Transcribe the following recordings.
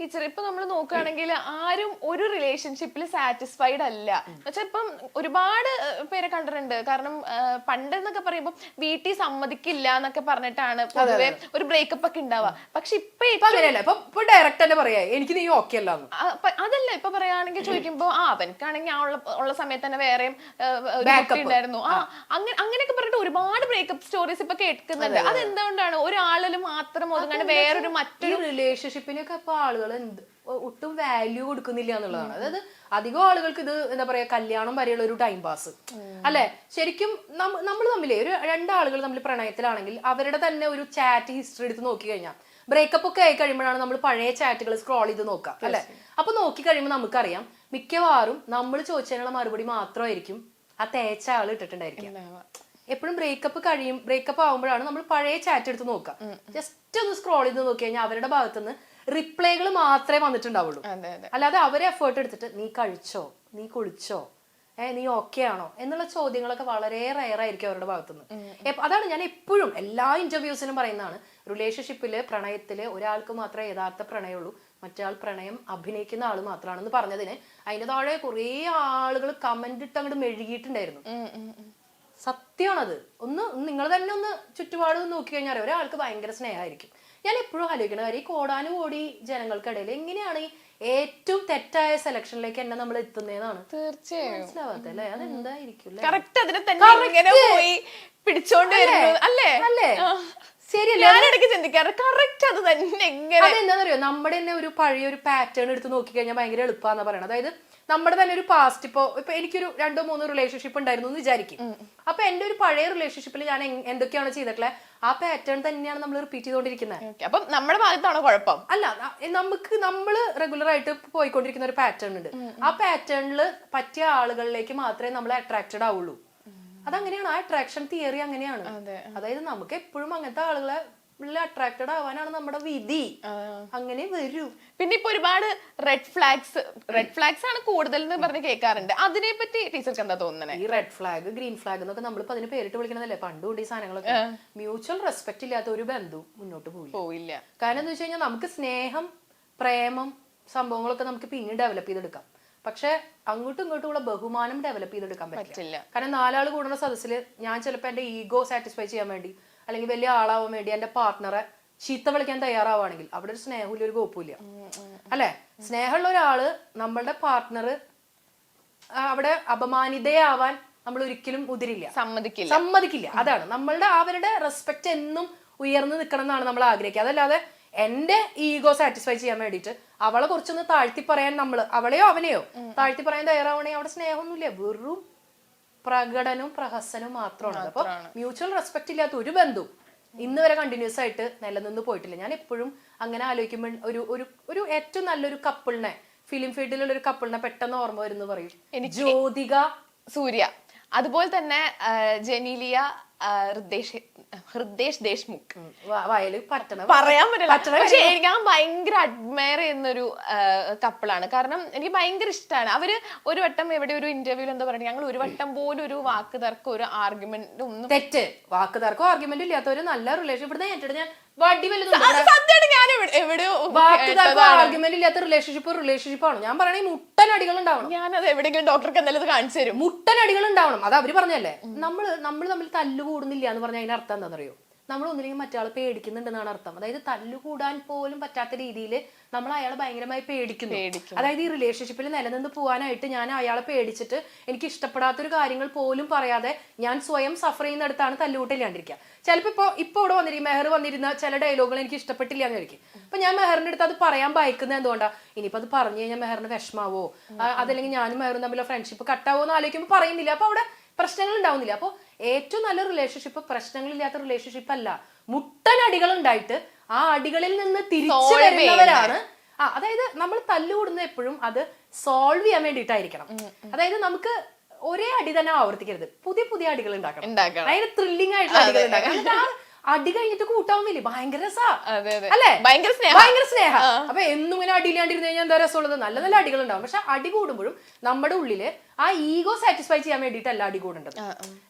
Teacher ഇപ്പൊ നമ്മൾ നോക്കുകയാണെങ്കിൽ ആരും ഒരു റിലേഷൻഷിപ്പിൽ സാറ്റിസ്ഫൈഡ് അല്ല എന്നുവെച്ചാൽ ഇപ്പം ഒരുപാട് പേരെ കണ്ടിട്ടുണ്ട്. കാരണം പണ്ട് എന്നൊക്കെ പറയുമ്പോൾ വീട്ടിൽ സമ്മതിക്കില്ല എന്നൊക്കെ പറഞ്ഞിട്ടാണ് പൊതുവെ ഒരു ബ്രേക്കപ്പ് ഒക്കെ ഉണ്ടാവുക. പക്ഷെ ഇപ്പൊ ഡയറക്റ്റ് തന്നെ പറയാ എനിക്ക് നീ ഓക്കെ അല്ല. അതല്ല ഇപ്പൊ പറയുകയാണെങ്കിൽ ചോദിക്കുമ്പോ അവനക്കാണെങ്കിൽ ഉള്ള സമയത്ത് തന്നെ വേറെയും ഉണ്ടായിരുന്നു. അങ്ങനെയൊക്കെ പറഞ്ഞിട്ട് ഒരുപാട് ബ്രേക്കപ്പ് സ്റ്റോറീസ് ഇപ്പൊ കേൾക്കുന്നുണ്ട്. അതെന്തുകൊണ്ടാണ് ഒരാളിൽ മാത്രം ഒതുങ്ങാണ്ട് വേറൊരു മറ്റൊരു റിലേഷൻഷിപ്പിനൊക്കെ ഇപ്പൊ ആളുകൾ ഒട്ടും വാല്യൂ കൊടുക്കുന്നില്ല എന്നുള്ളതാണ്. അതായത് അധികം ആളുകൾക്ക് ഇത് എന്താ പറയാ കല്യാണം വരെയുള്ള ഒരു ടൈം പാസ് അല്ലെ. ശരിക്കും നമ്മൾ തമ്മിലേ ഒരു രണ്ടാളുകൾ തമ്മിൽ പ്രണയത്തിലാണെങ്കിൽ അവരുടെ തന്നെ ഒരു ചാറ്റ് ഹിസ്റ്ററി എടുത്ത് നോക്കി കഴിഞ്ഞാൽ ബ്രേക്കപ്പ് ഒക്കെ ആയി കഴിയുമ്പോഴാണ് നമ്മൾ പഴയ ചാറ്റുകൾ സ്ക്രോൾ ചെയ്ത് നോക്കാം അല്ലെ. അപ്പൊ നോക്കി കഴിയുമ്പോൾ നമുക്കറിയാം മിക്കവാറും നമ്മൾ ചോദിച്ചതിനുള്ള മറുപടി മാത്രമായിരിക്കും ആ തേച്ച ആള് ഇട്ടിട്ടുണ്ടായിരിക്കും. എപ്പോഴും ബ്രേക്കപ്പ് ആവുമ്പോഴാണ് നമ്മൾ പഴയ ചാറ്റ് എടുത്ത് നോക്കുക. ജസ്റ്റ് ഒന്ന് സ്ക്രോൾ ചെയ്ത് നോക്കി കഴിഞ്ഞാൽ അവരുടെ ഭാഗത്തുനിന്ന് റിപ്ലൈകൾ മാത്രമേ വന്നിട്ടുണ്ടാവുള്ളൂ. അല്ലാതെ അവരെ എഫേർട്ട് എടുത്തിട്ട് നീ കഴിച്ചോ, നീ കുളിച്ചോ, നീ ഓക്കെ ആണോ എന്നുള്ള ചോദ്യങ്ങളൊക്കെ വളരെ റയർ ആയിരിക്കും അവരുടെ ഭാഗത്തുനിന്ന്. അതാണ് ഞാൻ എപ്പോഴും എല്ലാ ഇന്റർവ്യൂസിനും പറയുന്നതാണ്, റിലേഷൻഷിപ്പില് പ്രണയത്തില് ഒരാൾക്ക് മാത്രമേ യഥാർത്ഥ പ്രണയമുള്ളൂ, മറ്റേ പ്രണയം അഭിനയിക്കുന്ന ആള് മാത്രമാണെന്ന് പറഞ്ഞതിന് അതിന്റെ താഴെ കുറെ ആളുകൾ കമന്റ് ഇട്ട് അങ്ങോട്ട് മെഴുകിയിട്ടുണ്ടായിരുന്നു. സത്യമാണത്. നിങ്ങൾ തന്നെ ഒന്ന് ചുറ്റുപാട് നോക്കി കഴിഞ്ഞാൽ ഒരാൾക്ക് ഭയങ്കര സ്നേഹമായിരിക്കും. ഞാൻ എപ്പോഴും ആലോചിക്കണ കാര്യം ഈ കോടാനുകോടി ജനങ്ങൾക്കിടയിൽ എങ്ങനെയാണ് ഈ ഏറ്റവും തെറ്റായ സെലക്ഷനിലേക്ക് എന്നെ നമ്മൾ എത്തുന്നതെന്നാണ് തീർച്ചയായും മനസ്സിലാവാത്ത അല്ലേ. അതെന്തായിരിക്കും അല്ലേ ശരിയല്ല. ഞാനിടയ്ക്ക് ചിന്തിക്കാറ് കറക്റ്റ് അത് തന്നെ. അതെന്താണെന്നറിയോ, നമ്മുടെ തന്നെ ഒരു പഴയ ഒരു പാറ്റേൺ എടുത്ത് നോക്കി കഴിഞ്ഞാൽ ഭയങ്കര എളുപ്പമാണെന്ന് പറയണത്. അതായത് നമ്മുടെ തന്നെ ഒരു പാസ്റ്റ് ഇപ്പൊ എനിക്കൊരു 2-3 റിലേഷൻഷിപ്പ് ഉണ്ടായിരുന്നു എന്ന് വിചാരിക്കും. അപ്പൊ എന്റെ ഒരു പഴയ റിലേഷൻഷിപ്പിൽ ഞാൻ എന്തൊക്കെയാണ് ചെയ്തിട്ടുള്ളത് ആ പാറ്റേൺ തന്നെയാണ് നമ്മൾ റിപ്പീറ്റ് ചെയ്തുകൊണ്ടിരിക്കുന്നത്. അപ്പൊ നമ്മുടെ ഭാഗത്താണോ കുഴപ്പം? അല്ല, നമ്മള് റെഗുലർ ആയിട്ട് പോയിക്കൊണ്ടിരിക്കുന്ന ഒരു പാറ്റേൺ ഉണ്ട്. ആ പാറ്റേണിൽ പറ്റിയ ആളുകളിലേക്ക് മാത്രമേ നമ്മൾ അട്രാക്റ്റഡ് ആവുള്ളൂ. അതങ്ങനെയാണ്, ആ അട്രാക്ഷൻ തിയറി അങ്ങനെയാണ്. അതായത് നമുക്ക് എപ്പോഴും അങ്ങനത്തെ ആളുകളെ അട്രാക്റ്റഡ് ആവാനാണ് നമ്മുടെ വിധി, അങ്ങനെ വരൂ. പിന്നെ ഇപ്പൊ ഒരുപാട് റെഡ് ഫ്ലാഗ്സ് ആണ് കൂടുതൽ എന്ന് പറഞ്ഞ് കേൾക്കാറുണ്ട്. അതിനെ പറ്റി ടീച്ചർക്ക് എന്താ തോന്നുന്നത്? ഈ റെഡ് ഫ്ലാഗ്, ഗ്രീൻ ഫ്ലാഗ് എന്നൊക്കെ നമ്മളിപ്പോ അതിന് പേരിട്ട് വിളിക്കണതല്ലേ. പണ്ടുകൊണ്ട് ഈ സാധനങ്ങളൊക്കെ മ്യൂച്വൽ റെസ്പെക്ട് ഇല്ലാത്ത ഒരു ബന്ധവും മുന്നോട്ട് പോയില്ല. കാരണം എന്താ വെച്ച് കഴിഞ്ഞാൽ നമുക്ക് സ്നേഹം, പ്രേമം സംഭവങ്ങളൊക്കെ നമുക്ക് പിന്നെ ഡെവലപ്പ് ചെയ്തെടുക്കാം. പക്ഷെ അങ്ങോട്ടും ഇങ്ങോട്ടും ഉള്ള ബഹുമാനം ഡെവലപ്പ് ചെയ്തെടുക്കാൻ പറ്റില്ല. കാരണം 4 ആള് കൂടുന്ന സദസ്സിൽ ഞാൻ ചിലപ്പോൾ എന്റെ ഈഗോ സാറ്റിസ്ഫൈ ചെയ്യാൻ വേണ്ടി അല്ലെങ്കിൽ വലിയ ആളാവാൻ വേണ്ടി എന്റെ പാർട്ട്ണറെ ചീത്ത വിളിക്കാൻ തയ്യാറാവുകയാണെങ്കിൽ അവിടെ ഒരു സ്നേഹമില്ല, ഒരു കോപ്പുമില്ല അല്ലെ. സ്നേഹമുള്ള ഒരാള് നമ്മളുടെ പാർട്ട്ണർ അവിടെ അപമാനിതയാവാൻ നമ്മൾ ഒരിക്കലും സമ്മതിക്കില്ല. അതാണ് നമ്മളുടെ അവരുടെ റെസ്പെക്ട് എന്നും ഉയർന്നു നിൽക്കണം എന്നാണ് നമ്മൾ ആഗ്രഹിക്കുക. അതല്ലാതെ എന്റെ ഈഗോ സാറ്റിസ്ഫൈ ചെയ്യാൻ വേണ്ടിയിട്ട് അവളെ കുറച്ചൊന്ന് താഴ്ത്തി പറയാൻ അവളെയോ അവനെയോ താഴ്ത്തി പറയാൻ തയ്യാറാവണേ അവിടെ സ്നേഹമൊന്നുമില്ല, വെറും പ്രകടനവും പ്രഹസനവും മാത്രമാണ്. അപ്പൊ മ്യൂച്വൽ റെസ്പെക്ട് ഇല്ലാത്ത ഒരു ബന്ധവും ഇന്ന് വരെ കണ്ടിന്യൂസ് ആയിട്ട് നിലനിന്ന് പോയിട്ടില്ല. ഞാൻ എപ്പോഴും അങ്ങനെ ആലോചിക്കുമ്പോൾ ഒരു ഏറ്റവും നല്ലൊരു കപ്പിളിനെ, ഫിലിം ഫീൽഡിലുള്ള ഒരു കപ്പിളിനെ പെട്ടെന്ന് ഓർമ്മ വരുന്നു പറയും, ജ്യോതിക സൂര്യ, അതുപോലെ തന്നെ ജനീലിയ, ഹൃദേശ് ദേശ്മുഖ്. പറയാൻ പറ്റില്ല, പക്ഷെ ഞാൻ ഭയങ്കര അഡ്മയർ ചെയ്യുന്നൊരു കപ്പിളാണ്. കാരണം എനിക്ക് ഭയങ്കര ഇഷ്ടമാണ്. അവര് ഒരു വട്ടം എവിടെ ഒരു ഇന്റർവ്യൂവിൽ എന്താ പറയുക, ഞങ്ങൾ ഒരു വട്ടം പോലും ഒരു വാക്ക് തർക്കം, ഒരു ആർഗ്യുമെന്റ് ഒന്നും തെറ്റ് വാക്ക് തർക്കം ആർഗ്യുമെന്റ് ഇല്ലാത്തൊരു നല്ല റിലേഷൻഷിപ്പ് ഞാൻ ആർഗ്യുമെന്റ് ഇല്ലാത്ത റിലേഷൻഷിപ്പാണ് ഞാൻ പറയണേ. മുട്ടനടികൾ ഉണ്ടാവണം. ഞാനത് എവിടെയെങ്കിലും ഡോക്ടർക്ക് എന്തായാലും കാണിച്ചു തരും. മുട്ടനടികൾ ഉണ്ടാവണം, അത് അവര് പറഞ്ഞല്ലേ. നമ്മൾ തമ്മിൽ തല്ലുകൂടുന്നില്ല എന്ന് പറഞ്ഞാൽ അതിന് അർത്ഥം എന്താണെന്നറിയോ? നമ്മൾ ഒന്നില്ലെങ്കിൽ മറ്റാൾ പേടിക്കുന്നുണ്ടെന്നാണ് അർത്ഥം. അതായത് തല്ലുകൂടാൻ പോലും പറ്റാത്ത രീതിയിൽ നമ്മൾ അയാളെ ഭയങ്കരമായി പേടിക്കുന്നു. അതായത് ഈ റിലേഷൻഷിപ്പിൽ നിലനിന്ന് പോകാനായിട്ട് ഞാൻ അയാളെ പേടിച്ചിട്ട് എനിക്ക് ഇഷ്ടപ്പെടാത്തൊരു കാര്യങ്ങൾ പോലും പറയാതെ ഞാൻ സ്വയം സഫർ ചെയ്യുന്നിടത്താണ് തല്ലുകൂട്ടില്ലാണ്ടിരിക്കുക. ചിലപ്പോ ഇപ്പൊ ഇവിടെ മെഹർ വന്നിരുന്ന ചില ഡയലോഗുകൾ എനിക്ക് ഇഷ്ടപ്പെട്ടില്ല എന്ന് വിചാരിക്കും. അപ്പൊ ഞാൻ മെഹറിന്റെ അടുത്ത് അത് പറയാൻ ഭയക്കുന്നത് എന്തുകൊണ്ടാ? ഇനിയിപ്പോ അത് പറഞ്ഞു കഴിഞ്ഞാൽ മെഹറിന് വിഷമാവോ, അതല്ലെങ്കിൽ ഞാനും മെഹറും തമ്മിലുള്ള ഫ്രണ്ട്ഷിപ്പ് കട്ടാവോ എന്ന് ആലോചിക്കുമ്പോൾ പറയുന്നില്ല. അപ്പൊ അവിടെ പ്രശ്നങ്ങൾ ഉണ്ടാവുന്നില്ല. അപ്പൊ ഏറ്റവും നല്ല റിലേഷൻഷിപ്പ് പ്രശ്നങ്ങളില്ലാത്ത റിലേഷൻഷിപ്പ് അല്ല, മുട്ടനടികൾ ഉണ്ടായിട്ട് ആ അടികളിൽ നിന്ന് തിരിച്ചു വരുന്നവരാണ്. അതായത് നമ്മൾ തല്ലുകൂടുന്നത് എപ്പോഴും അത് സോൾവ് ചെയ്യാൻ വേണ്ടിയിട്ടായിരിക്കണം. അതായത് നമുക്ക് ഒരേ അടി തന്നെ ആവർത്തിക്കരുത്, പുതിയ പുതിയ അടികൾ ഉണ്ടാക്കണം. അതായത് ത്രില്ലിംഗ് ആയിട്ടുള്ള അടികൾ ഉണ്ടാക്കണം. അടി കഴിഞ്ഞിട്ട് കൂട്ടാവുന്നില്ലേ, ഭയങ്കര രസാ അല്ലെ, ഭയങ്കര സ്നേഹം. അപ്പൊ എന്നും ഇങ്ങനെ അടിയിലാണ്ടിരുന്ന് കഴിഞ്ഞാൽ എന്താ രസമുള്ളത്? നല്ല നല്ല അടികൾ ഉണ്ടാവും. പക്ഷെ അടി കൂടുമ്പോഴും നമ്മുടെ ഉള്ളില് ആ ഈഗോ സാറ്റിസ്ഫൈ ചെയ്യാൻ വേണ്ടിയിട്ടല്ല അടി കൂടേണ്ടത്.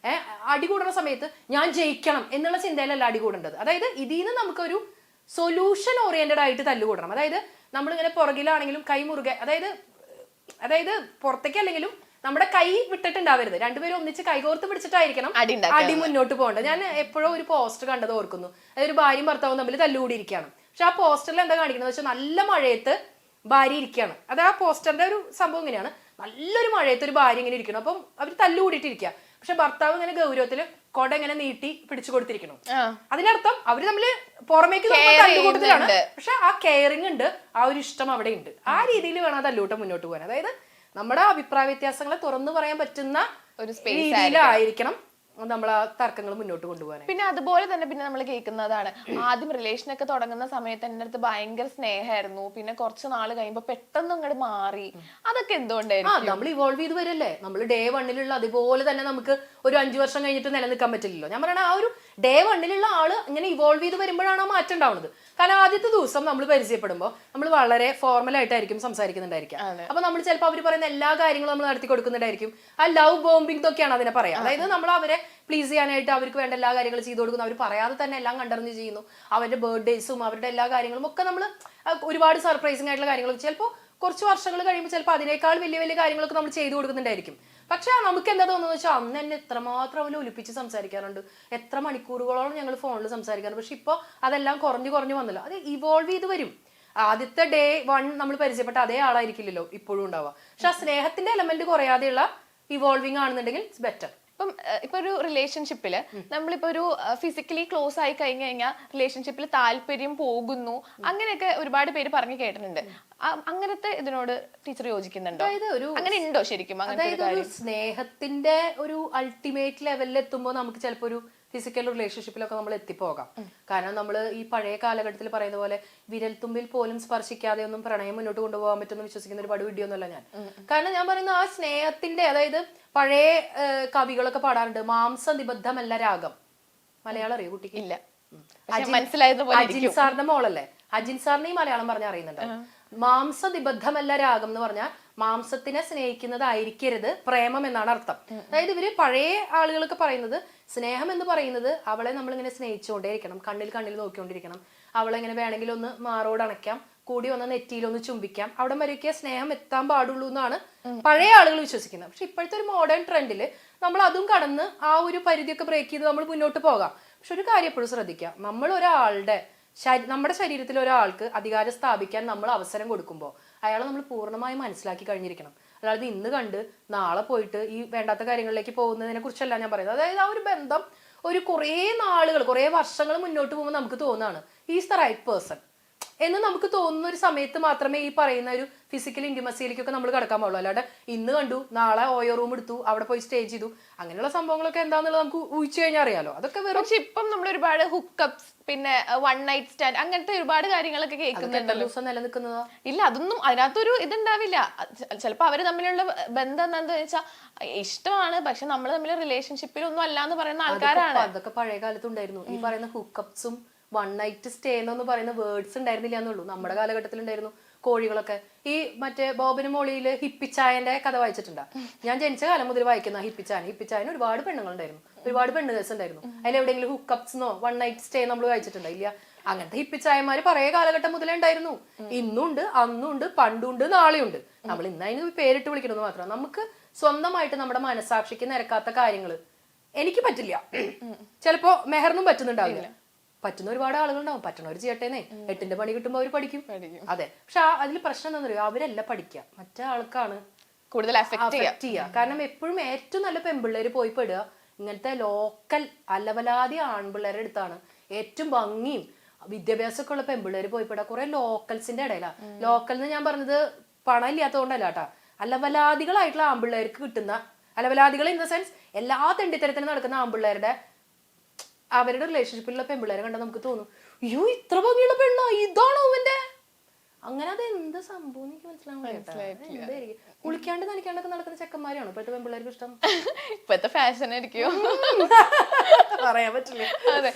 അടി കൂടുന്ന സമയത്ത് ഞാൻ ജയിക്കണം എന്നുള്ള ചിന്തയിലല്ല അടി കൂടേണ്ടത്. അതായത് ഇതിൽ നിന്ന് നമുക്കൊരു സൊല്യൂഷൻ ഓറിയന്റഡ് ആയിട്ട് തല്ലുകൂടണം. അതായത് നമ്മളിങ്ങനെ പുറകിലാണെങ്കിലും കൈ മുറുകെ, അതായത് പുറത്തേക്ക് അല്ലെങ്കിലും നമ്മുടെ കൈ വിട്ടിട്ടുണ്ടാവരുത്. രണ്ടുപേരും ഒന്നിച്ച് കൈകോർത്ത് പിടിച്ചിട്ടായിരിക്കണം അടി മുന്നോട്ട് പോകേണ്ടത്. ഞാൻ എപ്പോഴും ഒരു പോസ്റ്റർ കണ്ടത് ഓർക്കുന്നു. അതായത് ഒരു ഭാര്യയും ഭർത്താവും തമ്മിൽ തല്ലുകൂടിയിരിക്കുകയാണ്. പക്ഷെ ആ പോസ്റ്ററിൽ എന്താ കാണിക്കുന്നത് വെച്ചാൽ നല്ല മഴയത്ത് ഭാര്യ ഇരിക്കുകയാണ്. അത് ആ പോസ്റ്ററിന്റെ ഒരു സംഭവം ഇങ്ങനെയാണ്, നല്ലൊരു മഴയത്ത് ഒരു ഭാര്യ ഇങ്ങനെ ഇരിക്കണം. അപ്പം അവർ തല്ലുകൂടിയിട്ടിരിക്കുക. പക്ഷെ ഭർത്താവ് ഇങ്ങനെ ഗൗരവത്തില് കൊട ഇങ്ങനെ നീട്ടി പിടിച്ചു കൊടുത്തിരിക്കണം. അതിനർത്ഥം അവര് തമ്മില് പുറമേക്ക് തല്ലുകൂട്ടത്തിലാണ്, പക്ഷെ ആ കെയറിങ് ഉണ്ട്, ആ ഒരു ഇഷ്ടം അവിടെ ഉണ്ട്. ആ രീതിയിൽ വേണം ആ തല്ലൂട്ടം മുന്നോട്ട് പോകാൻ. അതായത് നമ്മുടെ അഭിപ്രായ വ്യത്യാസങ്ങളെ തുറന്നു പറയാൻ പറ്റുന്ന ഒരു രീതിയിലായിരിക്കണം നമ്മൾ ആ തർക്കങ്ങൾ മുന്നോട്ട് കൊണ്ടുപോകാൻ. പിന്നെ അതുപോലെ തന്നെ പിന്നെ നമ്മൾ കേൾക്കുന്നതാണ്, ആദ്യം റിലേഷനൊക്കെ തുടങ്ങുന്ന സമയത്ത് എൻ്റെ അടുത്ത് ഭയങ്കര സ്നേഹമായിരുന്നു, പിന്നെ കുറച്ച് നാള് കഴിയുമ്പോ പെട്ടെന്ന് അങ്ങോട്ട് മാറി. അതൊക്കെ എന്തുകൊണ്ടായിരുന്നു? നമ്മൾ ഇവോൾവ് ചെയ്ത് വരല്ലേ. നമ്മൾ ഡേ വണ്ണിലുള്ള അതുപോലെ തന്നെ നമുക്ക് ഒരു 5 വർഷം കഴിഞ്ഞിട്ട് നിലനിൽക്കാൻ പറ്റില്ലല്ലോ. ഞാൻ പറയണ ആ ഒരു ഡേ വണ്ണിലുള്ള ആള് ഇങ്ങനെ ഇവോൾവ് ചെയ്ത് വരുമ്പോഴാണ് ആ മാറ്റം ഉണ്ടാവുന്നത്. കാരണം ആദ്യത്തെ ദിവസം നമ്മൾ പരിചയപ്പെടുമ്പോൾ നമ്മൾ വളരെ ഫോർമൽ ആയിട്ടായിരിക്കും സംസാരിക്കുന്നുണ്ടായിരിക്കും. അപ്പൊ നമ്മൾ ചിലപ്പോൾ അവർ പറയുന്ന എല്ലാ കാര്യങ്ങളും നമ്മൾ നടത്തി കൊടുക്കുന്നുണ്ടായിരിക്കും. ആ ലവ് ബോംബിംഗ് ഒക്കെയാണ് അതിനെ പറയാം. അതായത് നമ്മൾ അവരെ പ്ലീസ് ചെയ്യാനായിട്ട് അവർക്ക് വേണ്ട എല്ലാ കാര്യങ്ങളും ചെയ്തു കൊടുക്കുന്നു. അവർ പറയാതെ തന്നെ എല്ലാം കണ്ടറിഞ്ഞ് ചെയ്യുന്നു. അവരുടെ ബർത്ത്ഡേസും അവരുടെ എല്ലാ കാര്യങ്ങളും ഒക്കെ നമ്മൾ ഒരുപാട് സർപ്രൈസിങ് ആയിട്ടുള്ള കാര്യങ്ങൾ ചിലപ്പോൾ കുറച്ച് വർഷങ്ങൾ കഴിയുമ്പോൾ ചിലപ്പോൾ അതിനേക്കാൾ വലിയ വലിയ കാര്യങ്ങളൊക്കെ നമ്മൾ ചെയ്തു കൊടുക്കുന്നുണ്ടായിരിക്കും. പക്ഷെ നമുക്ക് എന്താ തോന്നുന്നത് വെച്ചാൽ അന്ന് എന്നെ എത്രമാത്രം അവന് ഒലിപ്പിച്ച് സംസാരിക്കാറുണ്ട്, എത്ര മണിക്കൂറുകളോളം ഞങ്ങൾ ഫോണിൽ സംസാരിക്കാറുണ്ട്. പക്ഷെ ഇപ്പോൾ അതെല്ലാം കുറഞ്ഞു വന്നല്ലോ. അത് ഇവോൾവ് ചെയ്ത് വരും. ആദ്യത്തെ ഡേ 1 നമ്മൾ പരിചയപ്പെട്ട അതേ ആളായിരിക്കില്ലല്ലോ ഇപ്പോഴും ഉണ്ടാവുക. പക്ഷെ ആ സ്നേഹത്തിന്റെ എലമെന്റ് കുറയാതെയുള്ള ഇവോൾവിംഗ് ആണെന്നുണ്ടെങ്കിൽ ഇറ്റ്സ് ബെറ്റർ. ഇപ്പൊ ഒരു റിലേഷൻഷിപ്പില് നമ്മളിപ്പോ ഒരു ഫിസിക്കലി ക്ലോസ് ആയി കഴിഞ്ഞു കഴിഞ്ഞാൽ റിലേഷൻഷിപ്പിൽ താല്പര്യം പോകുന്നു, അങ്ങനെയൊക്കെ ഒരുപാട് പേര് പറഞ്ഞു കേട്ടിട്ടുണ്ട്. അങ്ങനത്തെ ഇതിനോട് ടീച്ചർ യോജിക്കുന്നുണ്ടോ? അങ്ങനെ ഉണ്ടോ ശരിക്കും? അതായത് സ്നേഹത്തിന്റെ ഒരു അൾട്ടിമേറ്റ് ലെവലിൽ എത്തുമ്പോൾ നമുക്ക് ചിലപ്പോ ഒരു ഫിസിക്കൽ റിലേഷൻഷിപ്പിലൊക്കെ നമ്മൾ എത്തിപ്പോകാം. കാരണം നമ്മൾ ഈ പഴയ കാലഘട്ടത്തിൽ പറയുന്ന പോലെ വിരൽത്തുമ്പിൽ പോലും സ്പർശിക്കാതെ ഒന്നും പ്രണയം മുന്നോട്ട് കൊണ്ടുപോകാൻ പറ്റുമെന്ന് വിശ്വസിക്കുന്ന ഒരുപാട് വീഡിയോ ഒന്നുമല്ല ഞാൻ. കാരണം ഞാൻ പറയുന്ന ആ സ്നേഹത്തിന്റെ, അതായത് പഴയ കവികളൊക്കെ പാടാറുണ്ട്, മാംസനിബദ്ധമല്ല രാഗം. മലയാളം അറിയോ കുട്ടിക്ക്? ഇല്ല. അജിൻ സാറിന്റെ മോളല്ലേ, അജിൻ സാറിന് ഈ മലയാളം പറഞ്ഞ അറിയുന്നുണ്ട്. മാംസനിബദ്ധമല്ല രാഗം എന്ന് പറഞ്ഞാൽ മാംസത്തിനെ സ്നേഹിക്കുന്നതായിരിക്കരുത് പ്രേമം എന്നാണ് അർത്ഥം. അതായത് ഇവര് പഴയ ആളുകളൊക്കെ പറയുന്നത് സ്നേഹം എന്ന് പറയുന്നത് അവളെ നമ്മളിങ്ങനെ സ്നേഹിച്ചുകൊണ്ടേയിരിക്കണം, കണ്ണിൽ നോക്കിക്കൊണ്ടിരിക്കണം, അവളെ ഇങ്ങനെ വേണമെങ്കിൽ ഒന്ന് മാറോട് അണയ്ക്കാം, കൂടി വന്ന നെറ്റിയിലൊന്ന് ചുംബിക്കാം, അവിടെ വരെയൊക്കെ സ്നേഹം എത്താൻ പാടുള്ളൂ എന്നാണ് പഴയ ആളുകൾ വിശ്വസിക്കുന്നത്. പക്ഷെ ഇപ്പോഴത്തെ ഒരു മോഡേൺ ട്രെൻഡിൽ നമ്മൾ അതും കടന്ന് ആ ഒരു പരിധിയൊക്കെ ബ്രേക്ക് ചെയ്ത് നമ്മൾ മുന്നോട്ട് പോകാം. പക്ഷെ ഒരു കാര്യം എപ്പോഴും ശ്രദ്ധിക്കാം, നമ്മൾ ഒരാളുടെ നമ്മുടെ ശരീരത്തിൽ ഒരാൾക്ക് അധികാരം സ്ഥാപിക്കാൻ നമ്മൾ അവസരം കൊടുക്കുമ്പോൾ അയാളെ നമ്മൾ പൂർണ്ണമായും മനസ്സിലാക്കി കഴിഞ്ഞിരിക്കണം. അതായത് ഇന്ന് കണ്ട് നാളെ പോയിട്ട് ഈ വേണ്ടാത്ത കാര്യങ്ങളിലേക്ക് പോകുന്നതിനെ കുറിച്ചല്ല ഞാൻ പറയുന്നത്. അതായത് ആ ഒരു ബന്ധം ഒരു കുറേ നാളുകൾ, കുറേ വർഷങ്ങൾ മുന്നോട്ട് പോകുമ്പോൾ നമുക്ക് തോന്നുകയാണ് ഈസ് ദ റൈറ്റ് പേഴ്സൺ എന്ന് നമുക്ക് തോന്നുന്ന ഒരു സമയത്ത് മാത്രമേ ഈ പറയുന്ന ഒരു ഫിസിക്കൽ ഇന്റിമസിയിലേക്കൊക്കെ നമ്മൾ കിടക്കാൻ പാടുള്ളൂ. അല്ലാതെ ഇന്ന് കണ്ടു നാളെ ഓയോ റൂം എടുത്തു അവിടെ പോയി സ്റ്റേ ചെയ്തു അങ്ങനെയുള്ള സംഭവങ്ങളൊക്കെ എന്താണെന്നുള്ളത് നമുക്ക് ഊഹിച്ചു കഴിഞ്ഞാൽ അറിയാലോ. അതൊക്കെ വെറും. പക്ഷെ ഇപ്പം നമ്മൾ ഒരുപാട് ഹുക്കപ്സ്, പിന്നെ 1 നൈറ്റ് സ്റ്റാൻഡ്, അങ്ങനത്തെ ഒരുപാട് കാര്യങ്ങളൊക്കെ കേൾക്കുന്നുണ്ടല്ലോ. ദിവസം നിലനിൽക്കുന്നതോ? ഇല്ല, അതൊന്നും അതിനകത്തൊരു ഇതുണ്ടാവില്ല. ചിലപ്പോൾ അവര് തമ്മിലുള്ള ബന്ധം എന്താണെന്ന് വെച്ചാൽ ഇഷ്ടമാണ്, പക്ഷെ നമ്മൾ തമ്മിൽ റിലേഷൻഷിപ്പിലൊന്നും അല്ല എന്ന് പറയുന്ന ആൾക്കാരാണ്. അതൊക്കെ പഴയ കാലത്തുണ്ടായിരുന്നു. ഈ പറയുന്ന ഹുക്കപ്സും 1 നൈറ്റ് സ്റ്റേ എന്ന് പറയുന്ന വേർഡ്സ് ഉണ്ടായിരുന്നില്ല എന്നുള്ളൂ. നമ്മുടെ കാലഘട്ടത്തിൽ ഉണ്ടായിരുന്നു. കോഴികളൊക്കെ ഈ മറ്റേ ബോബനും മോളിയില് ഹിപ്പിച്ചായന്റെ കഥ വായിച്ചിട്ടുണ്ടാ? ഞാൻ ജനിച്ച കാലം മുതൽ വായിക്കുന്ന ഹിപ്പിച്ചായന് ഒരുപാട് പെണ്ണുങ്ങളുണ്ടായിരുന്നു, ഒരുപാട് പെണ്ണ് കേസ് ഉണ്ടായിരുന്നു. അതിൽ എവിടെയെങ്കിലും ഹുക്കപ്സ്ന്നോ 1 നൈറ്റ് സ്റ്റേ നമ്മൾ വായിച്ചിട്ടുണ്ടോ? ഇല്ല. അങ്ങനത്തെ ഹിപ്പിച്ചായന്മാര് പഴയ കാലഘട്ടം മുതലേ ഉണ്ടായിരുന്നു. ഇന്നുണ്ട്, അന്നുണ്ട്, പണ്ടുണ്ട്, നാളെയുണ്ട്. നമ്മൾ ഇന്ന് അതിന് പേരിട്ട് വിളിക്കണമെന്ന് മാത്രം. നമുക്ക് സ്വന്തമായിട്ട് നമ്മുടെ മനസാക്ഷിക്ക് നിരക്കാത്ത കാര്യങ്ങൾ എനിക്ക് പറ്റില്ല, ചിലപ്പോ മെഹറിനും പറ്റുന്നുണ്ടാവില്ല. പറ്റുന്ന ഒരുപാട് ആളുകളുണ്ടാവും. പറ്റണവർ ചെയ്യട്ടേന്നേ. 8ന്റെ പണി കിട്ടുമ്പോൾ അവർ പഠിക്കും. അതെ. പക്ഷെ അതിൽ പ്രശ്നം എന്താ പറയുക, അവരല്ല പഠിക്കുക, മറ്റേ ആൾക്കാണ് കൂടുതൽ അഫക്ട് ചെയ്യുക. കാരണം എപ്പോഴും ഏറ്റവും നല്ല പെൺപിള്ളേര് പോയി പെടുക ഇങ്ങനത്തെ ലോക്കൽ അലവലാതി ആൺപിള്ളേരുടെ അടുത്താണ്. ഏറ്റവും ഭംഗിയും വിദ്യാഭ്യാസമൊക്കെ ഉള്ള പെൺപിള്ളേര് പോയി പെടുക കുറെ ലോക്കൽസിന്റെ ഇടയിലാണ്. ലോക്കൽ എന്ന് ഞാൻ പറഞ്ഞത് പണം ഇല്ലാത്തതുകൊണ്ടല്ല കേട്ടാ, അലവലാദികളായിട്ടുള്ള ആൺപിള്ളേർക്ക് കിട്ടുന്ന, അലവലാദികൾ ഇൻ ദ സെൻസ് എല്ലാ തെണ്ടിത്തരത്തിനും നടക്കുന്ന ആൺപിള്ളേരുടെ അവരുടെ റിലേഷൻഷിപ്പിലുള്ള പെൺപിള്ളേരെ കണ്ടാൽ നമുക്ക് തോന്നും, അയ്യോ ഇത്ര ഭംഗിയുള്ള പെണ്ണ, ഇതാണോ അവന്റെ? അങ്ങനെ അത് എന്ത് സംഭവം എനിക്ക് മനസ്സിലാവും. കുളിക്കാണ്ട് നനയ്ക്കാണ്ടൊക്കെ നടക്കുന്ന ചെക്കന്മാരാണ് ഇപ്പോഴത്തെ പെൺപിള്ളേർക്ക് ഇഷ്ടം. ഇപ്പോഴത്തെ ഫാഷൻ ആയിരിക്കും, പറയാൻ പറ്റില്ല. അതെ.